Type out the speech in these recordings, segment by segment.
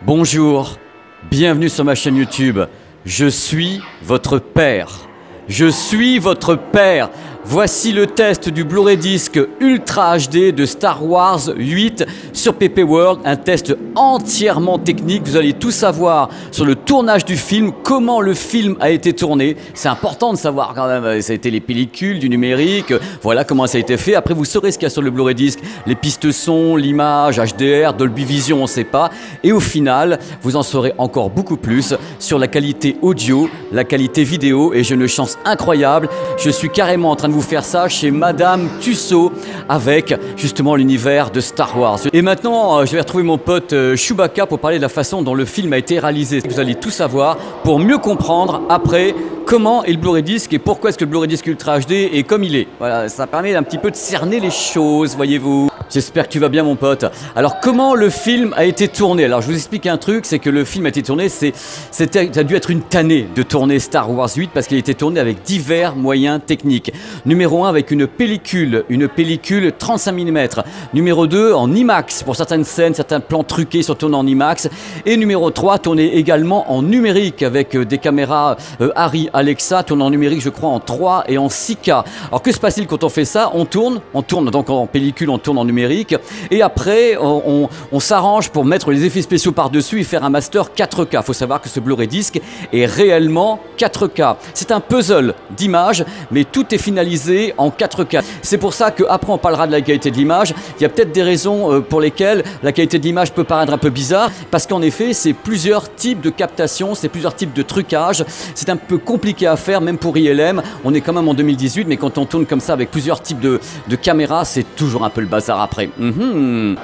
Bonjour, bienvenue sur ma chaîne YouTube. Je suis votre père. Je suis votre père. Voici le test du Blu-ray disc Ultra HD de Star Wars 8 sur PP World, un test entièrement technique. Vous allez tout savoir sur le tournage du film, comment le film a été tourné. C'est important de savoir quand même, ça a été les pellicules, du numérique, voilà comment ça a été fait. Après vous saurez ce qu'il y a sur le Blu-ray disc, les pistes son, l'image, HDR, Dolby Vision, on ne sait pas. Et au final, vous en saurez encore beaucoup plus sur la qualité audio, la qualité vidéo, et j'ai une chance incroyable. Je suis carrément en train de vous faire ça chez Madame Tussaud avec justement l'univers de Star Wars. Et maintenant, je vais retrouver mon pote Chewbacca pour parler de la façon dont le film a été réalisé. Vous allez tout savoir pour mieux comprendre après comment est le Blu-ray disc et pourquoi est-ce que le Blu-ray disc Ultra HD est comme il est. Voilà, ça permet un petit peu de cerner les choses, voyez-vous. J'espère que tu vas bien mon pote. Alors comment le film a été tourné? Alors je vous explique un truc, c'est que le film a été tourné, ça a dû être une tannée de tourner Star Wars 8 parce qu'il a été tourné avec divers moyens techniques. Numéro 1 avec une pellicule 35 mm. Numéro 2 en IMAX pour certaines scènes, certains plans truqués sont tournés en IMAX. Et numéro 3 tourné également en numérique avec des caméras Arri Alexa tourné en numérique je crois en 3 et en 4K. Alors que se passe-t-il quand on fait ça? On tourne donc en pellicule, on tourne en numérique et après on s'arrange pour mettre les effets spéciaux par-dessus et faire un master 4K. Il faut savoir que ce Blu-ray disc est réellement 4K. C'est un puzzle d'images mais tout est finalisé en 4K. C'est pour ça qu'après on parlera de la qualité de l'image. Il y a peut-être des raisons pour lesquelles la qualité de l'image peut paraître un peu bizarre parce qu'en effet c'est plusieurs types de captation, c'est plusieurs types de trucage. C'est un peu compliqué à faire même pour ILM. On est quand même en 2018 mais quand on tourne comme ça avec plusieurs types de caméras c'est toujours un peu le bazar après.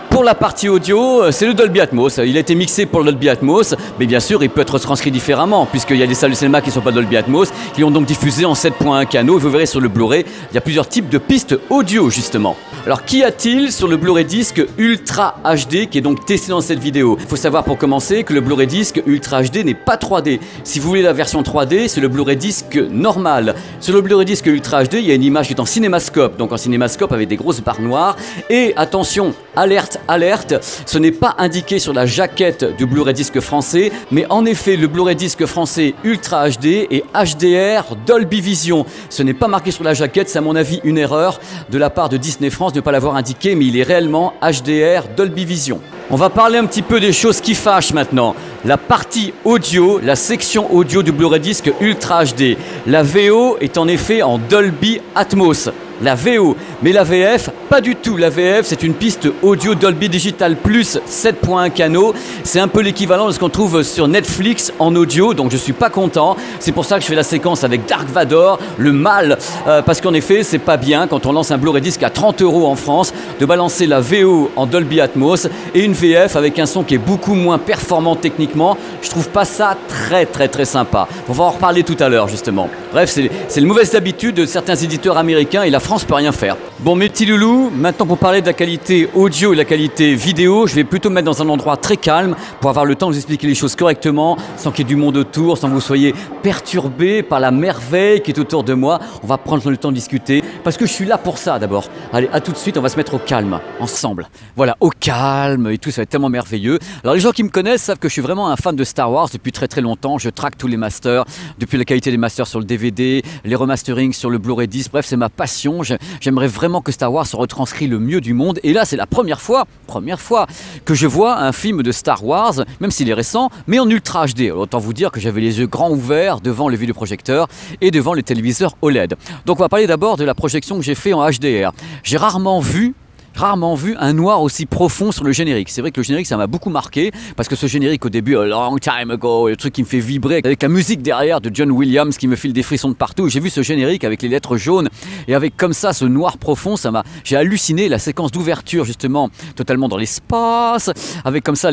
Pour la partie audio, c'est le Dolby Atmos. Il a été mixé pour le Dolby Atmos, mais bien sûr, il peut être transcrit différemment, puisqu'il y a des salles de cinéma qui ne sont pas Dolby Atmos, qui ont donc diffusé en 7.1 canaux. Vous verrez sur le Blu-ray, il y a plusieurs types de pistes audio, justement. Alors, qu'y a-t-il sur le Blu-ray disc Ultra HD, qui est donc testé dans cette vidéo? Il faut savoir pour commencer que le Blu-ray disc Ultra HD n'est pas 3D. Si vous voulez la version 3D, c'est le Blu-ray disc normal. Sur le Blu-ray disc Ultra HD, il y a une image qui est en cinémascope, donc en cinémascope avec des grosses barres noires, et attention, alerte, alerte, ce n'est pas indiqué sur la jaquette du Blu-ray disc français, mais en effet, le Blu-ray disc français Ultra HD et HDR Dolby Vision. Ce n'est pas marqué sur la jaquette, c'est à mon avis une erreur de la part de Disney France de ne pas l'avoir indiqué, mais il est réellement HDR Dolby Vision. On va parler un petit peu des choses qui fâchent maintenant. La partie audio, la section audio du Blu-ray disc Ultra HD. La VO est en effet en Dolby Atmos. La VO, mais la VF, pas du tout. La VF, c'est une piste audio Dolby Digital Plus 7.1 canaux. C'est un peu l'équivalent de ce qu'on trouve sur Netflix en audio, donc je suis pas content. C'est pour ça que je fais la séquence avec Dark Vador, le mal, parce qu'en effet, c'est pas bien quand on lance un Blu-ray disc à 30 € en France, de balancer la VO en Dolby Atmos et une VF avec un son qui est beaucoup moins performant techniquement. Je trouve pas ça très sympa. On va en reparler tout à l'heure justement. Bref, c'est une mauvaise habitude de certains éditeurs américains et la France peut rien faire. Bon mes petits loulous, maintenant pour parler de la qualité audio et la qualité vidéo, je vais plutôt me mettre dans un endroit très calme pour avoir le temps de vous expliquer les choses correctement, sans qu'il y ait du monde autour, sans que vous soyez perturbés par la merveille qui est autour de moi. On va prendre le temps de discuter, parce que je suis là pour ça d'abord. Allez, à tout de suite, on va se mettre au calme, ensemble. Voilà, au calme et tout, ça va être tellement merveilleux. Alors les gens qui me connaissent savent que je suis vraiment un fan de Star Wars depuis très longtemps. Je traque tous les masters, depuis la qualité des masters sur le DVD, les remasterings sur le Blu-ray disc, bref, c'est ma passion. J'aimerais vraiment que Star Wars se retranscrit le mieux du monde. Et là, c'est la première fois que je vois un film de Star Wars, même s'il est récent, mais en Ultra HD. Alors, autant vous dire que j'avais les yeux grands ouverts devant le vidéoprojecteur et devant le téléviseur OLED. Donc, on va parler d'abord de la projection que j'ai fait en HDR. J'ai rarement vu un noir aussi profond sur le générique. C'est vrai que le générique ça m'a beaucoup marqué parce que ce générique au début, a long time ago, le truc qui me fait vibrer avec la musique derrière de John Williams qui me file des frissons de partout. J'ai vu ce générique avec les lettres jaunes et avec comme ça ce noir profond, j'ai halluciné la séquence d'ouverture justement totalement dans l'espace avec comme ça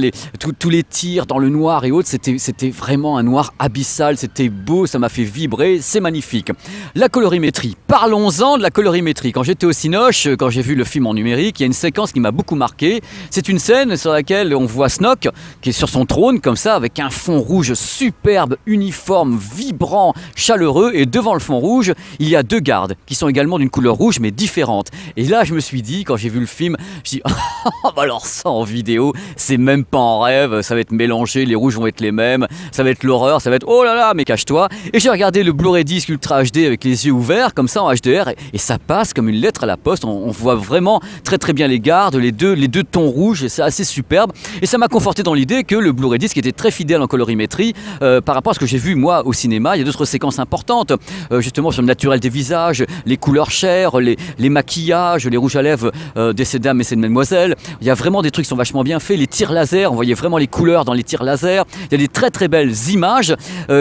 tous les tirs dans le noir et autres. C'était vraiment un noir abyssal, c'était beau, ça m'a fait vibrer, c'est magnifique. La colorimétrie, parlons-en de la colorimétrie. Quand j'étais au Cinoche, quand j'ai vu le film en numérique, numérique, il y a une séquence qui m'a beaucoup marqué. C'est une scène sur laquelle on voit Snoke qui est sur son trône comme ça avec un fond rouge superbe, uniforme, vibrant, chaleureux, et devant le fond rouge il y a deux gardes qui sont également d'une couleur rouge mais différente. Et là je me suis dit, quand j'ai vu le film, je dis oh, bah alors ça en vidéo c'est même pas en rêve, ça va être mélangé, les rouges vont être les mêmes, ça va être l'horreur, ça va être oh là là mais cache-toi. Et j'ai regardé le Blu-ray disc Ultra HD avec les yeux ouverts comme ça en HDR et ça passe comme une lettre à la poste. On voit vraiment très bien les gardes, les deux tons rouges, et c'est assez superbe. Et ça m'a conforté dans l'idée que le Blu-ray disc était très fidèle en colorimétrie par rapport à ce que j'ai vu moi au cinéma. Il y a d'autres séquences importantes justement sur le naturel des visages, les couleurs chères, les maquillages, les rouges à lèvres de ces dames et ces mesdemoiselles. Il y a vraiment des trucs qui sont vachement bien faits, les tirs laser, on voyait vraiment les couleurs dans les tirs laser. Il y a des très belles images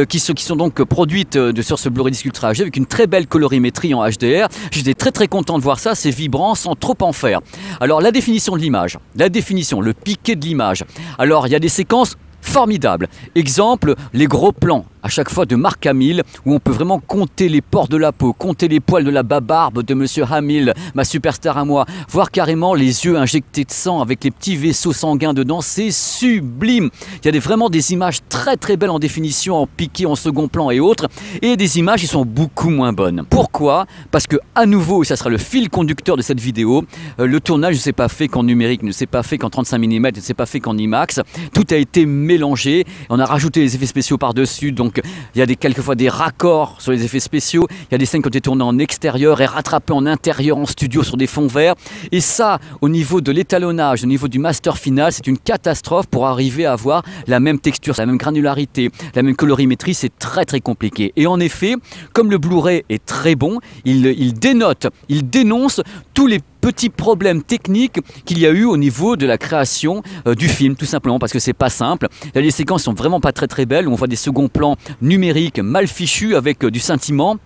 qui sont donc produites sur ce Blu-ray disc Ultra HD avec une très belle colorimétrie en HDR. J'étais très content de voir ça, c'est vibrant sans trop en faire. Alors la définition de l'image, le piqué de l'image. Alors il y a des séquences formidables. Exemple, les gros plans à chaque fois de Mark Hamill, où on peut vraiment compter les pores de la peau, compter les poils de la barbe de Monsieur Hamill, ma superstar à moi, voir carrément les yeux injectés de sang avec les petits vaisseaux sanguins dedans, c'est sublime. Il y a vraiment des images très belles en définition, en piqué, en second plan et autres, et des images qui sont beaucoup moins bonnes. Pourquoi? Parce que à nouveau, et ça sera le fil conducteur de cette vidéo, le tournage ne s'est pas fait qu'en numérique, ne s'est pas fait qu'en 35 mm, ne s'est pas fait qu'en IMAX, tout a été mélangé, on a rajouté les effets spéciaux par-dessus, donc il y a quelquefois des raccords sur les effets spéciaux, il y a des scènes qui ont été tournées en extérieur et rattrapées en intérieur, en studio, sur des fonds verts. Et ça, au niveau de l'étalonnage, au niveau du master final, c'est une catastrophe pour arriver à avoir la même texture, la même granularité, la même colorimétrie, c'est très compliqué. Et en effet, comme le Blu-ray est très bon, il dénonce tous les petits problèmes techniques qu'il y a eu au niveau de la création du film, tout simplement parce que c'est pas simple. Là, les séquences sont vraiment pas très belles, où on voit des seconds plans numériques mal fichus avec du scintillement,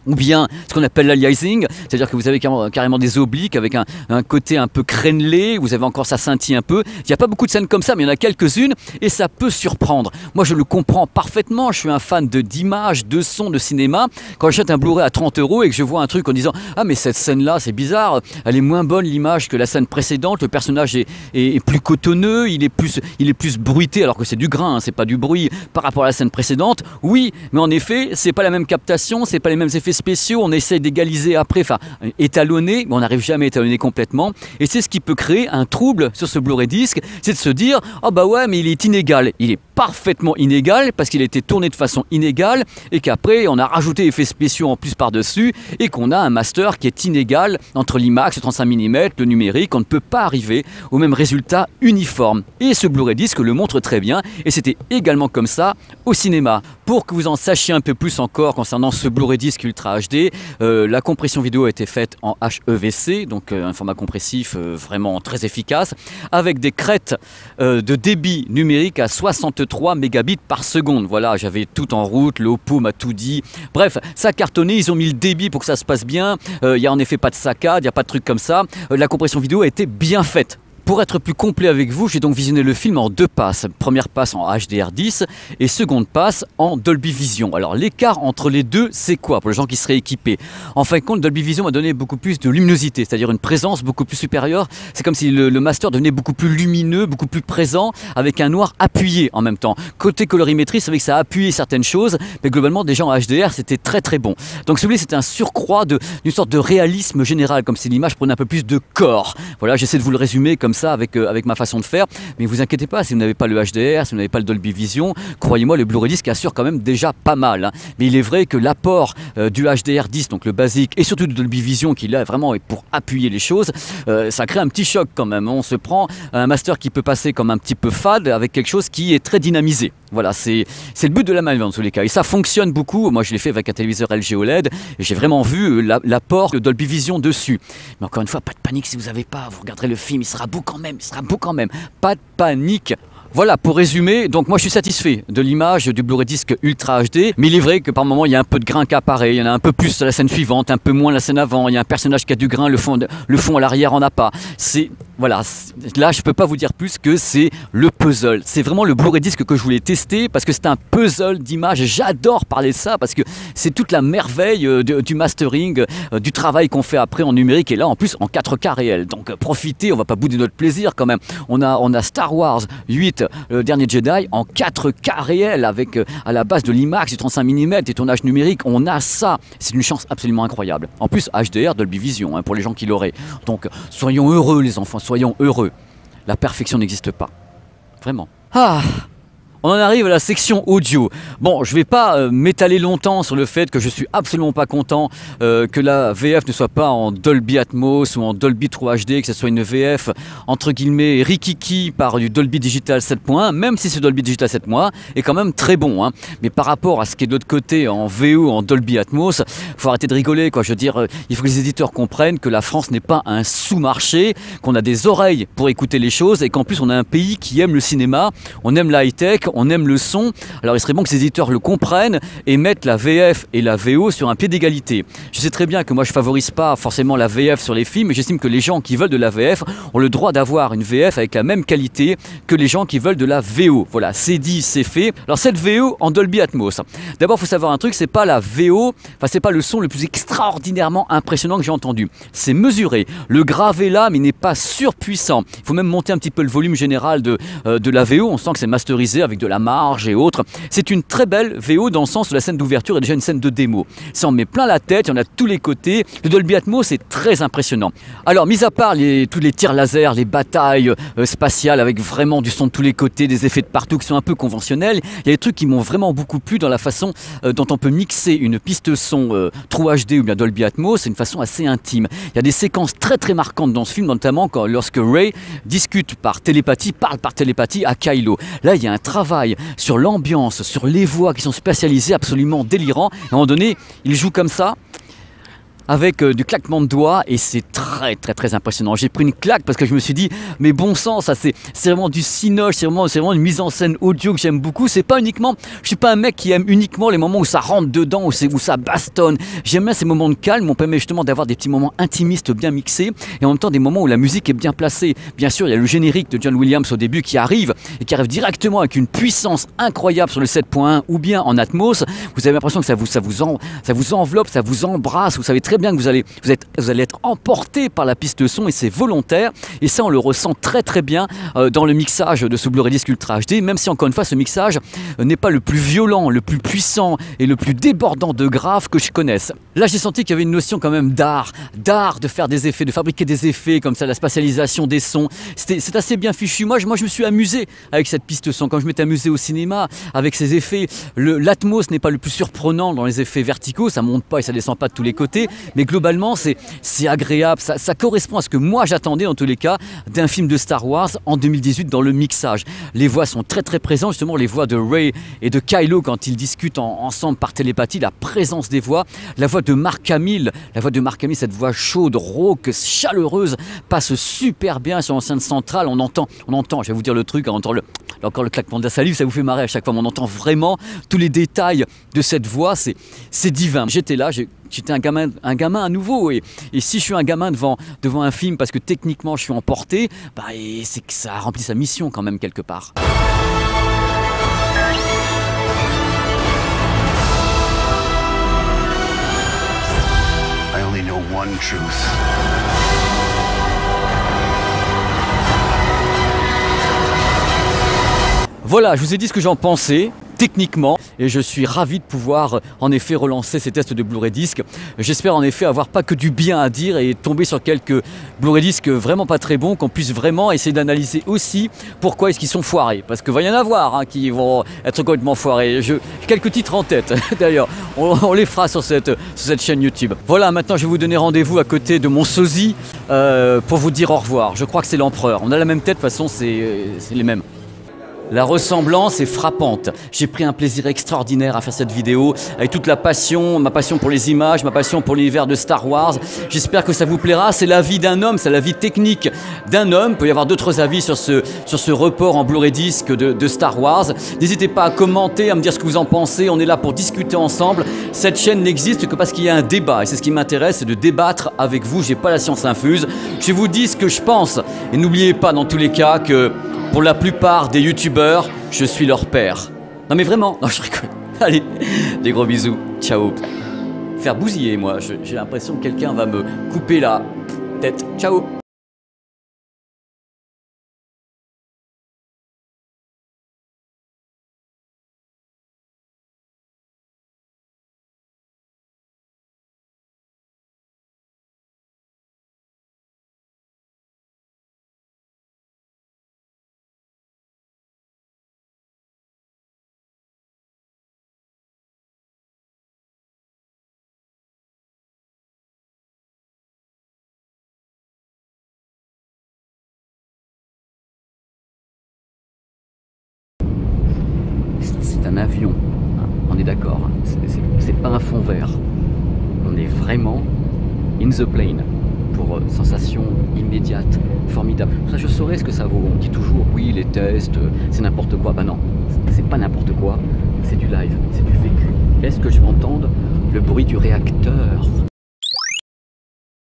ou bien ce qu'on appelle l'aliasing, c'est-à-dire que vous avez carrément des obliques avec un côté un peu crénelé, vous avez encore ça scintille un peu. Il n'y a pas beaucoup de scènes comme ça, mais il y en a quelques-unes et ça peut surprendre. Moi je le comprends parfaitement, je suis un fan d'images, de son, de cinéma. Quand j'achète un Blu-ray à 30 € et que je vois un truc en disant « Ah mais cette scène-là c'est bizarre, elle est moins bonne l'image que la scène précédente, le personnage est plus cotonneux, il est plus bruité alors que c'est du grain, hein, c'est pas du bruit par rapport à la scène précédente. » Oui, mais en effet, c'est pas la même captation, c'est pas les mêmes effets spéciaux, on essaie d'égaliser après, enfin étalonner, mais on n'arrive jamais à étalonner complètement, et c'est ce qui peut créer un trouble sur ce Blu-ray disc, c'est de se dire oh bah ouais mais il est inégal, il est parfaitement inégal parce qu'il a été tourné de façon inégale et qu'après on a rajouté des effets spéciaux en plus par-dessus et qu'on a un master qui est inégal entre l'IMAX, le 35 mm, le numérique, on ne peut pas arriver au même résultat uniforme. Et ce Blu-ray disc le montre très bien et c'était également comme ça au cinéma. Pour que vous en sachiez un peu plus encore concernant ce Blu-ray disc Ultra HD, la compression vidéo a été faite en HEVC, donc un format compressif vraiment très efficace, avec des crêtes de débit numérique à 63 mégabits par seconde. Voilà, j'avais tout en route, le Oppo m'a tout dit. Bref, ça a cartonné, ils ont mis le débit pour que ça se passe bien. Il n'y a en effet pas de saccade, il n'y a pas de truc comme ça. La compression vidéo a été bien faite. Pour être plus complet avec vous, j'ai donc visionné le film en deux passes. Première passe en HDR10 et seconde passe en Dolby Vision. Alors l'écart entre les deux, c'est quoi pour les gens qui seraient équipés? En fin de compte, Dolby Vision m'a donné beaucoup plus de luminosité, c'est-à-dire une présence beaucoup plus supérieure. C'est comme si le master devenait beaucoup plus lumineux, beaucoup plus présent, avec un noir appuyé en même temps. Côté colorimétrie, c'est vrai que ça a appuyé certaines choses, mais globalement déjà en HDR, c'était très bon. Donc si vous voulez, c'était un surcroît d'une sorte de réalisme général, comme si l'image prenait un peu plus de corps. Voilà, j'essaie de vous le résumer comme ça avec ma façon de faire, mais vous inquiétez pas, si vous n'avez pas le HDR, si vous n'avez pas le Dolby Vision, croyez-moi, le Blu-ray disc assure quand même déjà pas mal, hein. Mais il est vrai que l'apport du HDR10, donc le basique, et surtout du Dolby Vision qui là vraiment est pour appuyer les choses, ça crée un petit choc quand même. On se prend un master qui peut passer comme un petit peu fade avec quelque chose qui est très dynamisé. Voilà, c'est le but de la manœuvre dans tous les cas. Et ça fonctionne beaucoup. Moi, je l'ai fait avec un téléviseur LG OLED et j'ai vraiment vu l'apport de Dolby Vision dessus. Mais encore une fois, pas de panique si vous n'avez pas. Vous regarderez le film, il sera beau quand même. Il sera beau quand même. Pas de panique. Voilà, pour résumer, donc moi je suis satisfait de l'image du Blu-ray disc Ultra HD, mais il est vrai que par moment il y a un peu de grain qui apparaît, il y en a un peu plus à la scène suivante, un peu moins à la scène avant, il y a un personnage qui a du grain, le fond à l'arrière en a pas. C'est Voilà, là je peux pas vous dire plus que c'est le puzzle. C'est vraiment le Blu-ray disc que je voulais tester parce que c'est un puzzle d'images. J'adore parler de ça parce que c'est toute la merveille du mastering, du travail qu'on fait après en numérique et là en plus en 4K réel. Donc profitez, on va pas bouder notre plaisir quand même. On a Star Wars 8, le dernier Jedi en 4K réel avec à la base de l'IMAX, du 35 mm, des tournages numériques. On a ça. C'est une chance absolument incroyable. En plus HDR, Dolby Vision pour les gens qui l'auraient. Donc soyons heureux les enfants. Soyons heureux. La perfection n'existe pas. Vraiment. Ah, on en arrive à la section audio. Bon, je ne vais pas m'étaler longtemps sur le fait que je suis absolument pas content que la VF ne soit pas en Dolby Atmos ou en Dolby True HD, que ce soit une VF entre guillemets rikiki par du Dolby Digital 7.1, même si ce Dolby Digital 7.1 est quand même très bon. Hein. Mais par rapport à ce qui est de l'autre côté en VO, en Dolby Atmos, faut arrêter de rigoler, quoi. Je veux dire, il faut que les éditeurs comprennent que la France n'est pas un sous-marché, qu'on a des oreilles pour écouter les choses et qu'en plus on a un pays qui aime le cinéma, on aime la high-tech, on aime le son. Alors il serait bon que ces éditeurs le comprennent et mettent la VF et la VO sur un pied d'égalité. Je sais très bien que moi je favorise pas forcément la VF sur les films, mais j'estime que les gens qui veulent de la VF ont le droit d'avoir une VF avec la même qualité que les gens qui veulent de la VO. Voilà, c'est dit, c'est fait. Alors cette VO en Dolby Atmos. D'abord, il faut savoir un truc, c'est pas la VO, enfin c'est pas le son le plus extraordinairement impressionnant que j'ai entendu. C'est mesuré. Le grave est là, mais il n'est pas surpuissant. Il faut même monter un petit peu le volume général de la VO. On sent que c'est masterisé avec de la marge et autres. C'est une très belle VO dans le sens où la scène d'ouverture est déjà une scène de démo. Ça en met plein la tête, il y en a de tous les côtés. Le Dolby Atmos est très impressionnant. Alors, mis à part tous les tirs laser, les batailles spatiales avec vraiment du son de tous les côtés, des effets de partout qui sont un peu conventionnels, il y a des trucs qui m'ont vraiment beaucoup plu dans la façon dont on peut mixer une piste son True HD ou bien Dolby Atmos. C'est une façon assez intime. Il y a des séquences très très marquantes dans ce film, notamment lorsque Rey discute parle par télépathie à Kylo. Là, il y a un travail sur l'ambiance, sur les voix qui sont spécialisées, absolument délirant. À un moment donné, il joue comme ça, avec du claquement de doigts et c'est très très très impressionnant. J'ai pris une claque parce que je me suis dit mais bon sang, ça c'est vraiment du cinoche, c'est vraiment une mise en scène audio que j'aime beaucoup. C'est pas uniquement, je suis pas un mec qui aime uniquement les moments où ça rentre dedans, où ça bastonne. J'aime bien ces moments de calme, on permet justement d'avoir des petits moments intimistes bien mixés et en même temps des moments où la musique est bien placée. Bien sûr, il y a le générique de John Williams au début qui arrive et qui arrive directement avec une puissance incroyable sur le 7.1 ou bien en Atmos. Vous avez l'impression que ça vous enveloppe, ça vous embrasse, vous savez très bien que vous allez être emporté par la piste son et c'est volontaire et ça on le ressent très très bien dans le mixage de ce Blu-ray Disc Ultra HD, même si encore une fois ce mixage n'est pas le plus violent, le plus puissant et le plus débordant de grave que je connaisse. Là j'ai senti qu'il y avait une notion quand même d'art de faire des effets, de fabriquer des effets comme ça, la spatialisation des sons, c'est assez bien fichu. Moi je me suis amusé avec cette piste son, quand je m'étais amusé au cinéma avec ces effets. L'Atmos n'est pas le plus surprenant dans les effets verticaux, ça monte pas et ça descend pas de tous les côtés, mais globalement c'est agréable, ça correspond à ce que moi j'attendais en tous les cas d'un film de Star Wars en 2018 dans le mixage. Les voix sont très très présentes, justement les voix de Rey et de Kylo quand ils discutent ensemble par télépathie, la présence des voix, la voix de Mark Hamill, cette voix chaude, rauque, chaleureuse, passe super bien sur l'enceinte centrale, on entend, je vais vous dire le truc, on entend encore le claquement de la salive, ça vous fait marrer à chaque fois, mais on entend vraiment tous les détails de cette voix, c'est divin. J'étais là, j'étais un gamin à nouveau et si je suis un gamin devant un film parce que techniquement je suis emporté, c'est que ça a rempli sa mission quand même quelque part. I only know one truth. Voilà, je vous ai dit ce que j'en pensais techniquement et je suis ravi de pouvoir en effet relancer ces tests de Blu-ray Disc. J'espère en effet avoir pas que du bien à dire et tomber sur quelques Blu-ray Disc vraiment pas très bons, qu'on puisse vraiment essayer d'analyser aussi pourquoi est-ce qu'ils sont foirés, parce qu'il va y en avoir qui vont être complètement foirés. J'ai quelques titres en tête d'ailleurs, on les fera sur cette chaîne YouTube. Voilà, maintenant je vais vous donner rendez-vous à côté de mon sosie pour vous dire au revoir. Je crois que c'est l'empereur, on a la même tête, de toute façon c'est les mêmes. La ressemblance est frappante. J'ai pris un plaisir extraordinaire à faire cette vidéo avec toute la passion, ma passion pour les images, ma passion pour l'univers de Star Wars. J'espère que ça vous plaira. C'est la vie d'un homme, c'est la vie technique d'un homme. Il peut y avoir d'autres avis sur ce report en Blu-ray disc de Star Wars. N'hésitez pas à commenter, à me dire ce que vous en pensez. On est là pour discuter ensemble. Cette chaîne n'existe que parce qu'il y a un débat. Et c'est ce qui m'intéresse, c'est de débattre avec vous. J'ai pas la science infuse. Je vous dis ce que je pense. Et n'oubliez pas dans tous les cas que pour la plupart des youtubeurs, je suis leur père. Non mais vraiment, non je rigole. Allez, des gros bisous, ciao. Faire bousiller moi, j'ai l'impression que quelqu'un va me couper la tête. Ciao. C'est un avion, on est d'accord, c'est pas un fond vert. On est vraiment in the plane, pour sensation immédiate, formidable. Ça, je saurais ce que ça vaut. On dit toujours, oui, les tests, c'est n'importe quoi. Ben non, c'est pas n'importe quoi, c'est du live, c'est du vécu. Est-ce que je vais entendre le bruit du réacteur ?